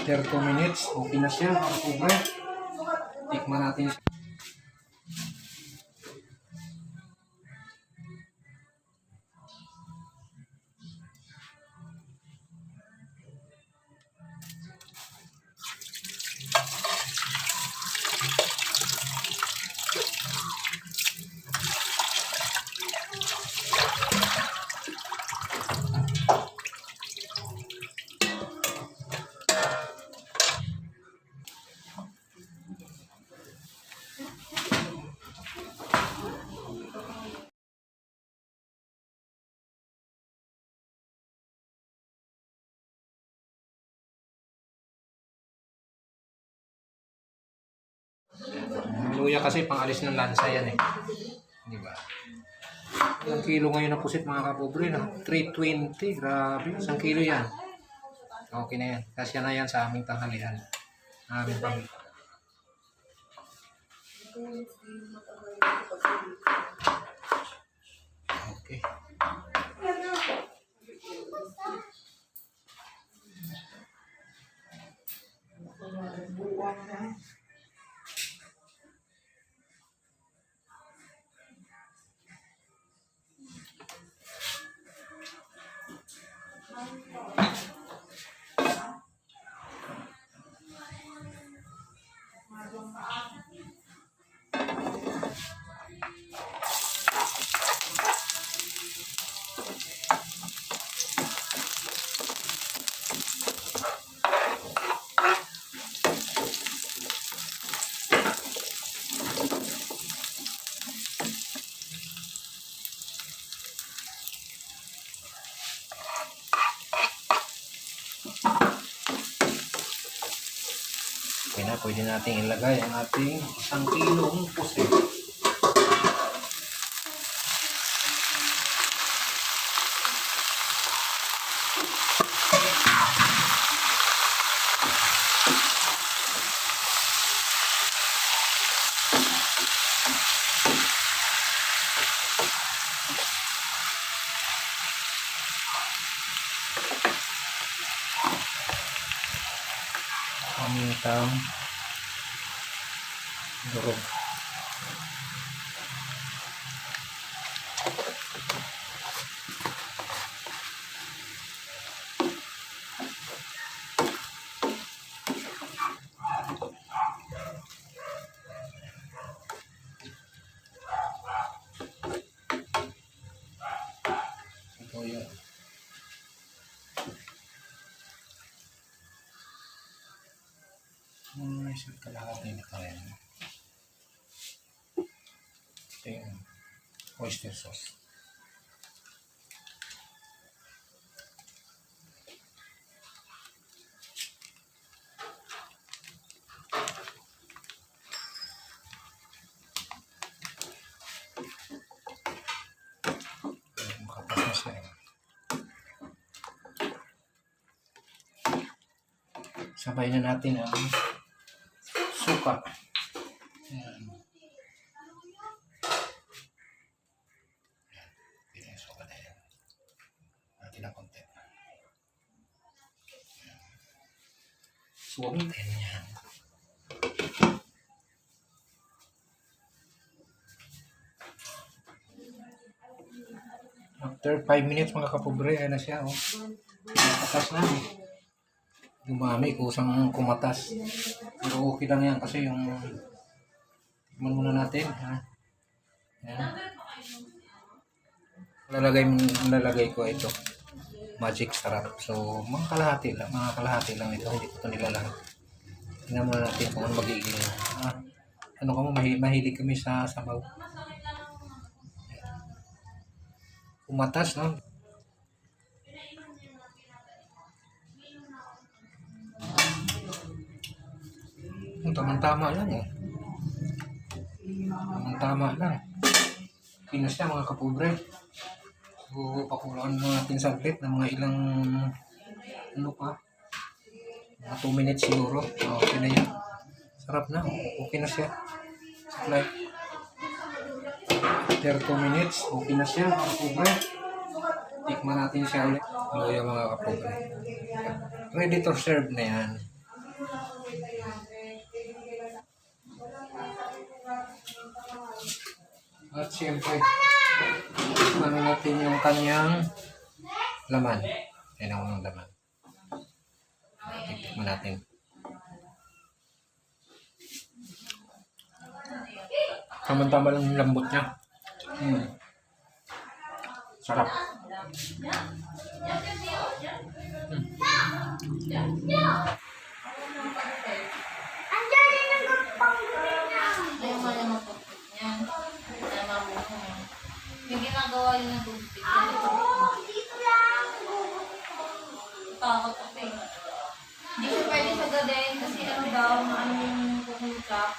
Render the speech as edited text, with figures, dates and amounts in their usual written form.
After 2 minutes, okay na siya. Over. Tikman natin siya. Luya kasi pangalis ng lansa yan eh. Di ba? Ilang kilo ngayon na pusit mga kapobre na? 320. Grabe. Isang kilo yan. Okay na yan. Kasya na yan sa aming tanghalian. Aming pamilya. Okay. Okay na, pwede natin ilagay ang ating 1 kilong pusit. Pamintang durog. Ito yun. Isang kalahati na rin. Ito yung oyster sauce. Makapos na siya. Sabay na natin ang suka. Ayan. Ito yung suka na yan. Natin na konti. Suwabitin yan. After 5 minutes mga kapobre, ayan na siya. Oh. Nakatas na. Dumami, kusang kumatas. Pero okay lang yan kasi yung tikman muna natin. Ha? Yan. Lalagay ko ito. Magic sarap. So, mga kalahati lang ito. Hindi ko ito nilalahat. Tingnan muna natin kung ano magiging. Ano ka mo, mahilig kami sa sabaw. Kumatas, no? Tama-tama lang eh. Tama-tama lang. Pinas siya mga kapobre. So, pakulaan natin saglit ng mga ilang ano pa. Mga 2 minutes siguro. Okay na yan. Sarap na. Okay na siya. Supply. After 2 minutes, okay na siya mga kapobre. Tikman natin siya ulit. Luya mga kapobre. Ready to serve na yan. At siyempre, ano natin yung kanyang laman. Yan ang unang laman. Titikman natin. Tama-tama lang yung lambot niya. Sarap. Ayaw mo yung matupit niya. Ayaw mabuhay. Yung ginagawa yun ng tubig. Takot ako eh. Hindi siya pwede sa gaden kasi ano daw, ano yung kukulap.